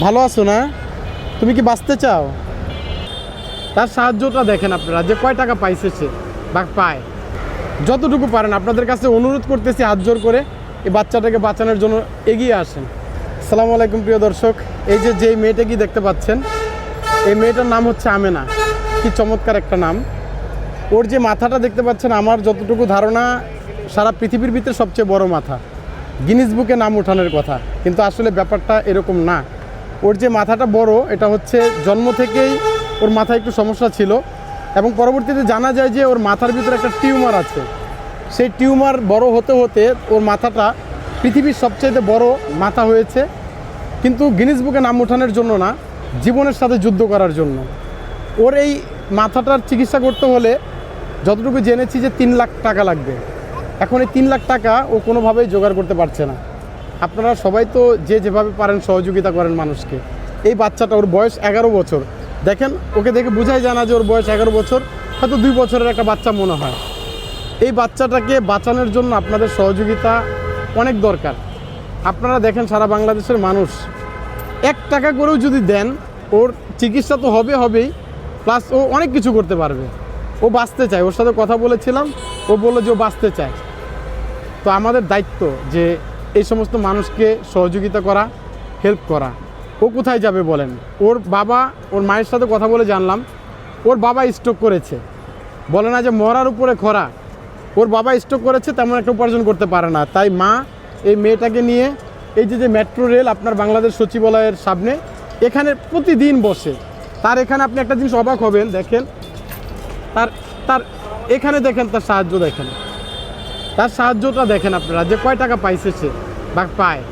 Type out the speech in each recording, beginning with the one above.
ভালো আছো না? তুমি কি বাঁচতে চাও? তার সাহায্যটা দেখেন আপনারা, যে কয় টাকা পাইছে সে বা পায়। যতটুকু পারেন আপনাদের কাছে অনুরোধ করতেছি হাত জোর করে এই বাচ্চাটাকে বাঁচানোর জন্য এগিয়ে আসেন। আসসালামু আলাইকুম প্রিয় দর্শক। এই যেই মেয়েটা কি দেখতে পাচ্ছেন, এই মেয়েটার নাম হচ্ছে আমেনা। কি চমৎকার একটা নাম। ওর যে মাথাটা দেখতে পাচ্ছেন, আমার যতটুকু ধারণা সারা পৃথিবীর ভিতরে সবচেয়ে বড় মাথা, গিনিস বুকে নাম ওঠানোর কথা, কিন্তু আসলে ব্যাপারটা এরকম না। ওর যে মাথাটা বড়, এটা হচ্ছে জন্ম থেকেই ওর মাথায় একটু সমস্যা ছিল, এবং পরবর্তীতে জানা যায় যে ওর মাথার ভিতরে একটা টিউমার আছে। সেই টিউমার বড় হতে হতে ওর মাথাটা পৃথিবীর সবচেয়ে বড় মাথা হয়েছে, কিন্তু গিনিস বুকে নাম ওঠানোর জন্য না, জীবনের সাথে যুদ্ধ করার জন্য। ওর এই মাথাটার চিকিৎসা করতে হলে যতটুকু জেনেছি যে 3 লাখ টাকা লাগবে। এখন এই 3 লাখ টাকা ও কোনোভাবেই জোগাড় করতে পারছে না। আপনারা সবাই তো যে যেভাবে পারেন সহযোগিতা করেন মানুষকে। এই বাচ্চাটা, ওর বয়স 11 বছর। দেখেন, ওকে দেখে বোঝাই যায় না যে ওর বয়স 11 বছর, হয়তো 2 বছরের একটা বাচ্চা মনে হয়। এই বাচ্চাটাকে বাঁচানোর জন্য আপনাদের সহযোগিতা অনেক দরকার। আপনারা দেখেন, সারা বাংলাদেশের মানুষ 1 টাকা করেও যদি দেন, ওর চিকিৎসা তো হবেই, প্লাস ও অনেক কিছু করতে পারবে। ও বাঁচতে চায়। ওর সাথে কথা বলেছিলাম, ও বললো যে ও বাঁচতে চায়। তো আমাদের দায়িত্ব যে এই সমস্ত মানুষকে সহযোগিতা করা, হেল্প করা। ও কোথায় যাবে বলেন? ওর বাবা, ওর মায়ের সাথে কথা বলে জানলাম ওর বাবা স্ট্রোক করেছে। বলে না যে মরার উপরে খরা, ওর বাবা স্ট্রোক করেছে, তেমন একটা উপার্জন করতে পারে না। তাই মা এই মেয়েটাকে নিয়ে এই যে মেট্রো রেল আপনার বাংলাদেশ সচিবালয়ের সামনে, এখানে প্রতিদিন বসে। তার এখানে আপনি একটা জিনিস অবাক হবেন, দেখেন তার এখানে দেখেন, তার সাহায্য দেখেন, তার সাহায্যটা দেখেন আপনারা, যে কয় টাকা পাইছে সে বা পায়।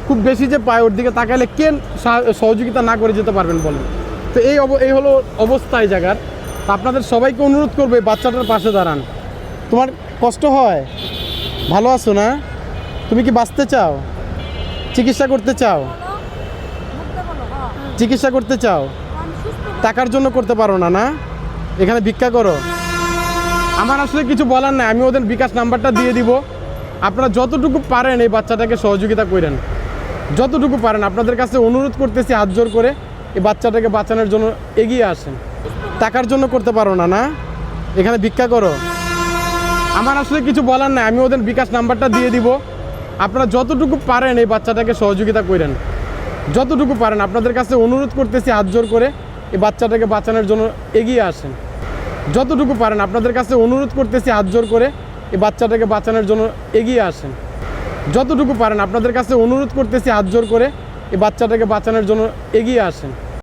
খুব বেশি যে পায়, ওর দিকে তাকাইলে কেন সহযোগিতা না করে যেতে পারবেন বলেন? তো এই হলো অবস্থা এই জায়গার। তো আপনাদের সবাইকে অনুরোধ করবে, বাচ্চাটার পাশে দাঁড়ান। তোমার কষ্ট হয়? ভালো আছো না? তুমি কি বাঁচতে চাও? চিকিৎসা করতে চাও? চিকিৎসা করতে চাও? টাকার জন্য করতে পারো না, না? এখানে ভিক্ষা করো। আমার আসলে কিছু বলার নাই, আমি ওদের বিকাশ নাম্বারটা দিয়ে দিব। আপনারা যতটুকু পারেন এই বাচ্চাটাকে সহযোগিতা করেন, যতটুকু পারেন। আপনাদের কাছে অনুরোধ করতেছি হাত জোর করে এই বাচ্চাটাকে বাঁচানোর জন্য এগিয়ে আসেন। টাকার জন্য করতে পারো না, না? এখানে ভিক্ষা করো। আমার আসলে কিছু বলার নাই, আমি ওদের বিকাশ নাম্বারটা দিয়ে দিব। আপনারা যতটুকু পারেন এই বাচ্চাটাকে সহযোগিতা করেন, যতটুকু পারেন। আপনাদের কাছে অনুরোধ করতেছি হাত জোর করে এই বাচ্চাটাকে বাঁচানোর জন্য এগিয়ে আসেন। যতটুকু পারেন। আপনাদের কাছে অনুরোধ করতেছি হাত জোর করে এই বাচ্চাটাকে বাঁচানোর জন্য এগিয়ে আসেন। যতটুকু পারেন। আপনাদের কাছে অনুরোধ করতেছি হাত জোর করে এই বাচ্চাটাকে বাঁচানোর জন্য এগিয়ে আসেন।